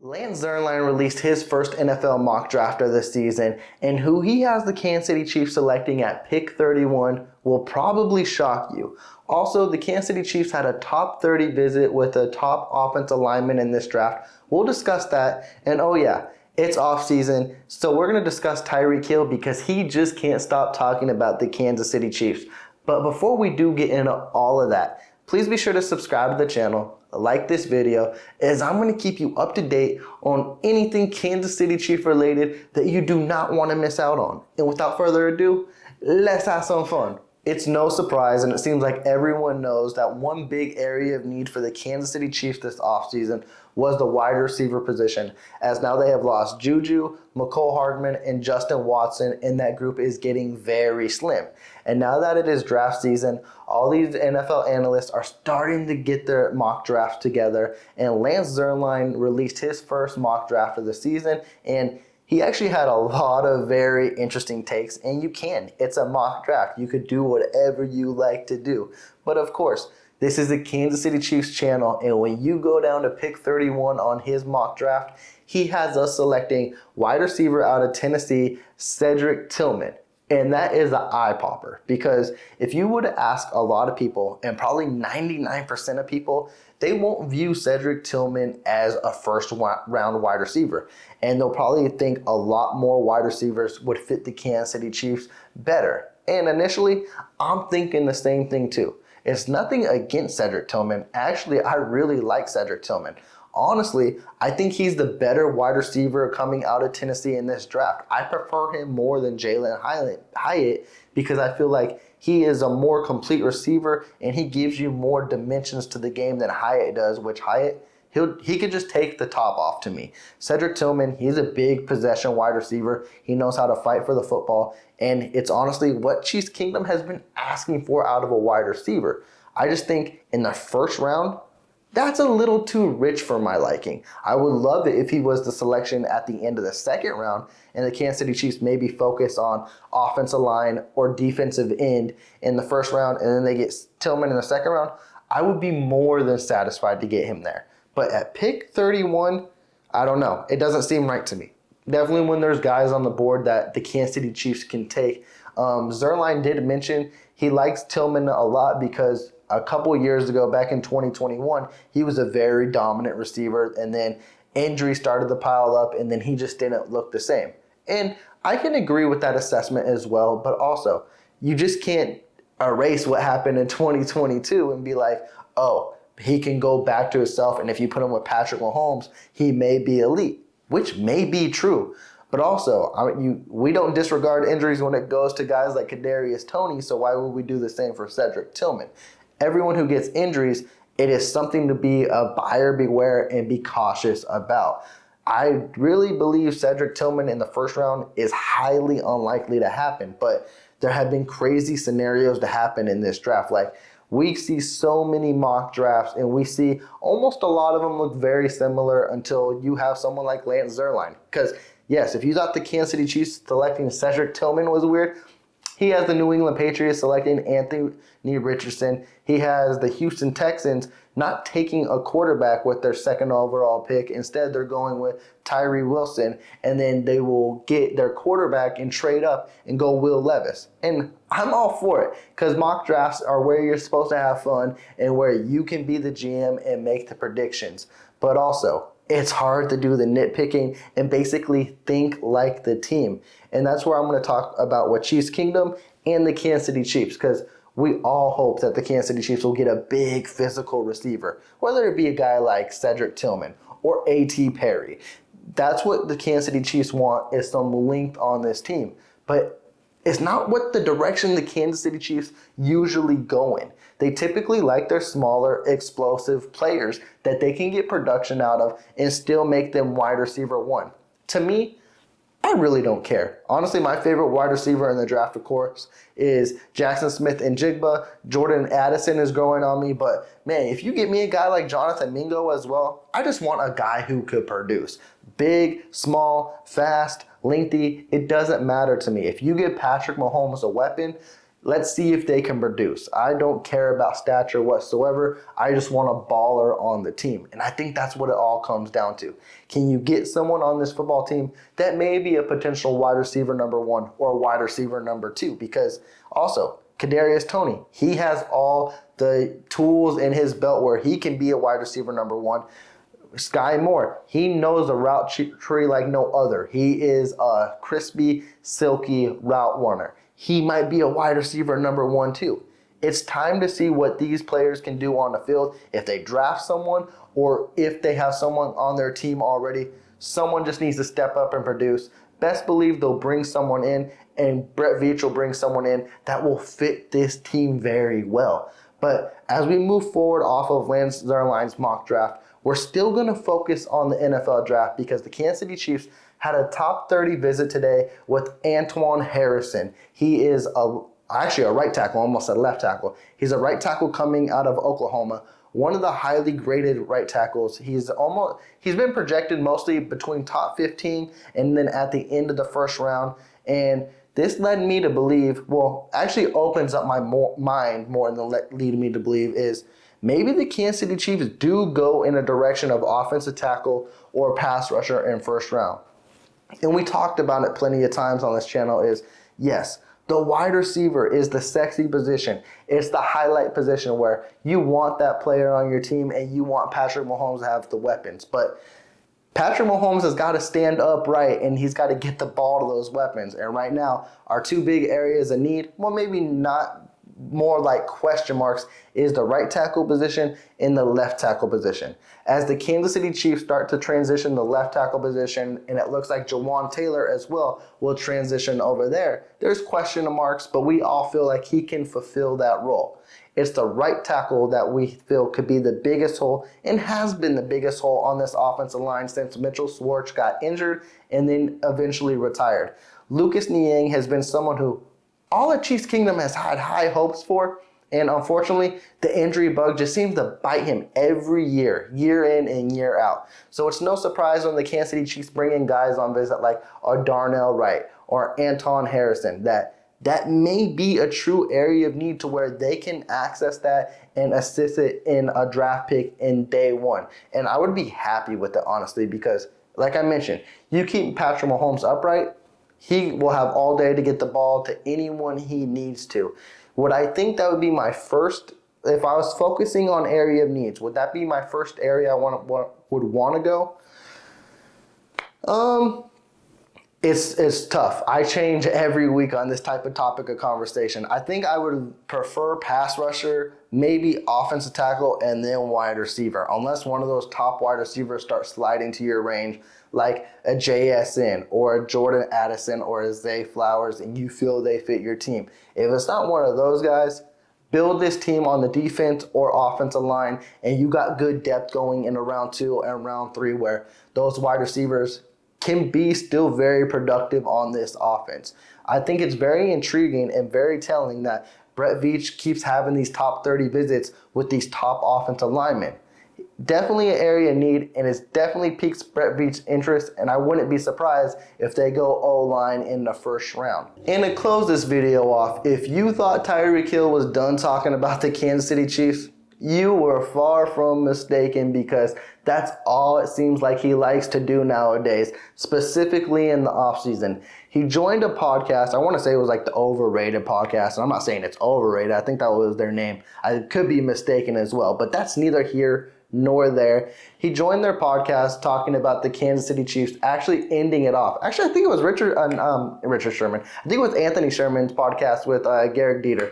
Lance Zierlein released his first NFL mock draft of the season, and who he has the Kansas City Chiefs selecting at pick 31 will probably shock you. Also, the Kansas City Chiefs had a top 30 visit with a top offensive lineman in this draft. We'll discuss that, and oh yeah, it's off season, so we're going to discuss Tyreek Hill because he just can't stop talking about the Kansas City Chiefs. But before we do get into all of that, please be sure to subscribe to the channel, like this video, as I'm going to keep you up to date on anything Kansas City Chief related that you do not want to miss out on. And without further ado, let's have some fun. It's no surprise, and it seems like everyone knows that one big area of need for the Kansas City Chiefs this offseason was the wide receiver position, as now they have lost Juju, McCole Hardman, and Justin Watson, and that group is getting very slim. And now that it is draft season, all these NFL analysts are starting to get their mock drafts together, and Lance Zierlein released his first mock draft of the season, and he actually had a lot of very interesting takes, and you can. It's a mock draft. You could do whatever you like to do. But of course, this is the Kansas City Chiefs channel, and when you go down to pick 31 on his mock draft, he has us selecting wide receiver out of Tennessee, Cedric Tillman. And that is an eye popper, because if you would ask a lot of people, and probably 99% of people, they won't view Cedric Tillman as a first round wide receiver. And they'll probably think a lot more wide receivers would fit the Kansas City Chiefs better. And initially, I'm thinking the same thing too. It's nothing against Cedric Tillman. Actually, I really like Cedric Tillman. Honestly, I think he's the better wide receiver coming out of Tennessee in this draft. I prefer him more than Jalen Hyatt because I feel like he is a more complete receiver and he gives you more dimensions to the game than Hyatt does, which Hyatt, he could just take the top off to me. Cedric Tillman, he's a big possession wide receiver. He knows how to fight for the football, and it's honestly what Chiefs Kingdom has been asking for out of a wide receiver. I just think in the first round, that's a little too rich for my liking. I would love it if he was the selection at the end of the second round and the Kansas City Chiefs maybe focus on offensive line or defensive end in the first round and then they get Tillman in the second round. I would be more than satisfied to get him there. But at pick 31, I don't know. It doesn't seem right to me. Definitely when there's guys on the board that the Kansas City Chiefs can take. Zierlein did mention he likes Tillman a lot because a couple years ago, back in 2021, he was a very dominant receiver, and then injuries started to pile up, and then he just didn't look the same. And I can agree with that assessment as well, but also, you just can't erase what happened in 2022 and be like, oh, he can go back to himself, and if you put him with Patrick Mahomes, he may be elite, which may be true. But also, we don't disregard injuries when it goes to guys like Kadarius Toney, so why would we do the same for Cedric Tillman? Everyone who gets injuries, it is something to be a buyer beware and be cautious about. I really believe Cedric Tillman in the first round is highly unlikely to happen, but there have been crazy scenarios to happen in this draft. Like, we see so many mock drafts, and we see almost a lot of them look very similar until you have someone like Lance Zierlein. Because, yes, if you thought the Kansas City Chiefs selecting Cedric Tillman was weird, he has the New England Patriots selecting Anthony Richardson. He has the Houston Texans not taking a quarterback with their second overall pick. Instead, they're going with Tyree Wilson, and then they will get their quarterback and trade up and go Will Levis. And I'm all for it because mock drafts are where you're supposed to have fun and where you can be the GM and make the predictions. But also, it's hard to do the nitpicking and basically think like the team. And that's where I'm going to talk about what Chiefs Kingdom and the Kansas City Chiefs, because we all hope that the Kansas City Chiefs will get a big physical receiver, whether it be a guy like Cedric Tillman or A.T. Perry. That's what the Kansas City Chiefs want, is some length on this team. But it's not what the direction the Kansas City Chiefs usually go in. They typically like their smaller, explosive players that they can get production out of and still make them wide receiver one. To me, I really don't care. Honestly, my favorite wide receiver in the draft, of course, is Jackson Smith-Njigba. Jordan Addison is growing on me, but man, if you get me a guy like Jonathan Mingo as well, I just want a guy who could produce. Big, small, fast, lengthy, it doesn't matter to me. If you give Patrick Mahomes a weapon, Let's see if they can produce. I don't care about stature whatsoever. I just want a baller on the team. And I think that's what it all comes down to. Can you get someone on this football team that may be a potential wide receiver number 1 or wide receiver number 2? Because also, Kadarius Toney, he has all the tools in his belt where he can be a wide receiver number 1. Sky Moore, he knows a route tree like no other. He is a crispy, silky route runner. He might be a wide receiver number 1 too. It's time to see what these players can do on the field. If they draft someone or if they have someone on their team already, someone just needs to step up and produce. Best believe they'll bring someone in, and Brett Veach will bring someone in that will fit this team very well. But as we move forward off of Lance Zierlein's mock draft, we're still going to focus on the NFL draft because the Kansas City Chiefs had a top 30 visit today with Antoine Harrison. He is actually a right tackle, almost a left tackle. He's a right tackle coming out of Oklahoma, one of the highly graded right tackles. He's been projected mostly between top 15 and then at the end of the first round. And this led me to believe, well, actually opens up my mind more than leading me to believe is maybe the Kansas City Chiefs do go in a direction of offensive tackle or pass rusher in first round. And we talked about it plenty of times on this channel is, yes, the wide receiver is the sexy position. It's the highlight position where you want that player on your team and you want Patrick Mahomes to have the weapons. But Patrick Mahomes has got to stand upright and he's got to get the ball to those weapons. And right now, our 2 big areas of need, well, maybe not more like question marks, is the right tackle position and the left tackle position. As the Kansas City Chiefs start to transition the left tackle position, and it looks like Jawan Taylor as well will transition over there, there's question marks, but we all feel like he can fulfill that role. It's the right tackle that we feel could be the biggest hole and has been the biggest hole on this offensive line since Mitchell Schwartz got injured and then eventually retired. Lucas Niang has been someone who all the Chiefs Kingdom has had high hopes for, and unfortunately, the injury bug just seems to bite him every year, year in and year out. So it's no surprise when the Kansas City Chiefs bring in guys on visit like Darnell Wright or Antoine Harrison that may be a true area of need to where they can access that and assist it in a draft pick in day 1. And I would be happy with it, honestly, because like I mentioned, you keep Patrick Mahomes upright, he will have all day to get the ball to anyone he needs to. Would I think that would be my first, if I was focusing on area of needs, would that be my first area I would want to go? It's tough. I change every week on this type of topic of conversation. I think I would prefer pass rusher, maybe offensive tackle, and then wide receiver, unless one of those top wide receivers starts sliding to your range, like a JSN or a Jordan Addison or a Zay Flowers, and you feel they fit your team. If it's not one of those guys, build this team on the defense or offensive line, and you got good depth going in round 2 and round 3 where those wide receivers can be still very productive on this offense. I think it's very intriguing and very telling that Brett Veach keeps having these top 30 visits with these top offensive linemen. Definitely an area of need, and it definitely piques Brett Veach's interest, and I wouldn't be surprised if they go O-line in the first round. And to close this video off, if you thought Tyreek Hill was done talking about the Kansas City Chiefs, you were far from mistaken, because that's all it seems like he likes to do nowadays, specifically in the offseason. He joined a podcast, I want to say it was like the Overrated podcast, and I'm not saying it's overrated, I think that was their name. I could be mistaken as well, but that's neither here nor there. He joined their podcast talking about the Kansas City Chiefs actually ending it off. Actually, I think it was Richard Sherman. I think it was Anthony Sherman's podcast with Garrett Dieter.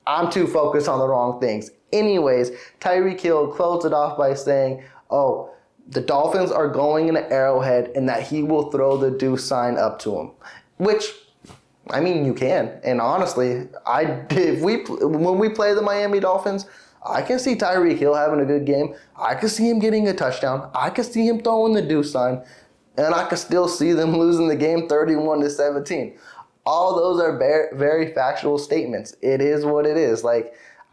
I'm too focused on the wrong things. Anyways, Tyreek Hill closed it off by saying, the Dolphins are going in an Arrowhead and that he will throw the deuce sign up to him. Which, I mean, you can. And honestly, when we play the Miami Dolphins, I can see Tyreek Hill having a good game. I can see him getting a touchdown. I can see him throwing the deuce sign. And I can still see them losing the game 31-17. All those are very factual statements. It is what it is.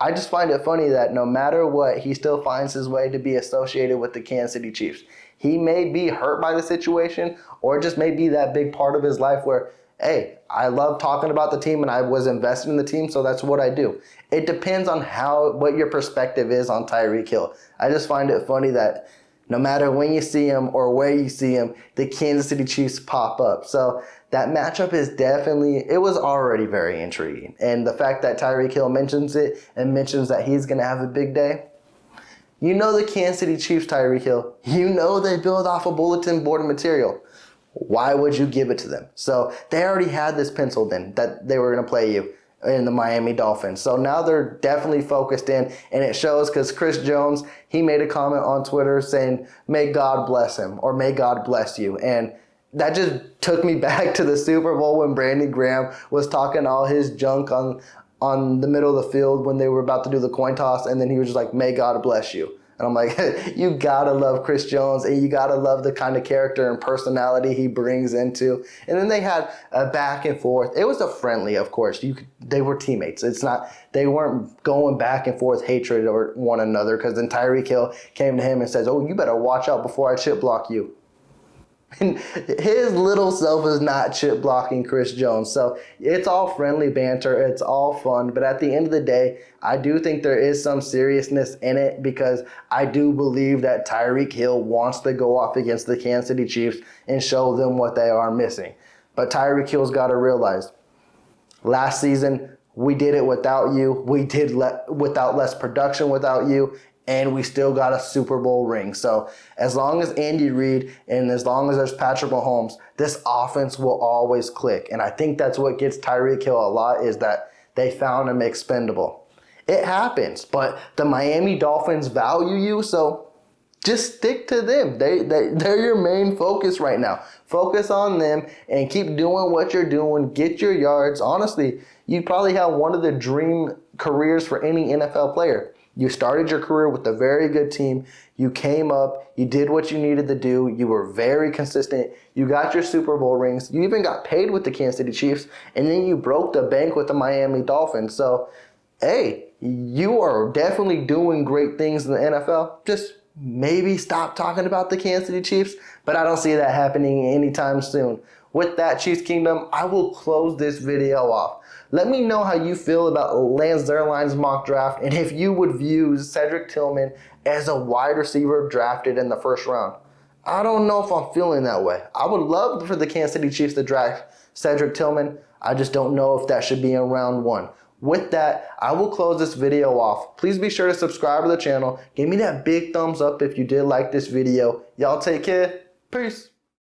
I just find it funny that no matter what, he still finds his way to be associated with the Kansas City Chiefs. He may be hurt by the situation, or just may be that big part of his life where hey, I love talking about the team and I was invested in the team, so that's what I do. It depends on what your perspective is on Tyreek Hill. I just find it funny that no matter when you see him or where you see him, the Kansas City Chiefs pop up. So that matchup is it was already very intriguing. And the fact that Tyreek Hill mentions it and mentions that he's going to have a big day, you know the Kansas City Chiefs, Tyreek Hill, you know they build off of bulletin board material. Why would you give it to them? So they already had this penciled in that they were going to play you in the Miami Dolphins. So now they're definitely focused in, and it shows because Chris Jones, he made a comment on Twitter saying, may God bless him or may God bless you. And that just took me back to the Super Bowl when Brandon Graham was talking all his junk on the middle of the field when they were about to do the coin toss, and then he was just like, may God bless you. And I'm like, you gotta love Chris Jones, and you gotta love the kind of character and personality he brings into. And then they had a back and forth. It was a friendly, of course. They were teammates. They weren't going back and forth hatred or one another. Because then Tyreek Hill came to him and says, "Oh, you better watch out before I chip block you." And his little self is not chip blocking Chris Jones. So it's all friendly banter. It's all fun. But at the end of the day, I do think there is some seriousness in it because I do believe that Tyreek Hill wants to go off against the Kansas City Chiefs and show them what they are missing. But Tyreek Hill's got to realize last season we did it without you. We did without less production without you. And we still got a Super Bowl ring. So as long as Andy Reid and as long as there's Patrick Mahomes, this offense will always click. And I think that's what gets Tyreek Hill a lot is that they found him expendable. It happens, but the Miami Dolphins value you, so just stick to them. They're your main focus right now. Focus on them and keep doing what you're doing. Get your yards. Honestly, you probably have one of the dream careers for any NFL player. You started your career with a very good team. You came up. You did what you needed to do. You were very consistent. You got your Super Bowl rings. You even got paid with the Kansas City Chiefs. And then you broke the bank with the Miami Dolphins. So, hey, you are definitely doing great things in the NFL. Just maybe stop talking about the Kansas City Chiefs. But I don't see that happening anytime soon. With that, Chiefs Kingdom, I will close this video off. Let me know how you feel about Lance Zierlein's mock draft and if you would view Cedric Tillman as a wide receiver drafted in the first round. I don't know if I'm feeling that way. I would love for the Kansas City Chiefs to draft Cedric Tillman. I just don't know if that should be in round one. With that, I will close this video off. Please be sure to subscribe to the channel. Give me that big thumbs up if you did like this video. Y'all take care. Peace.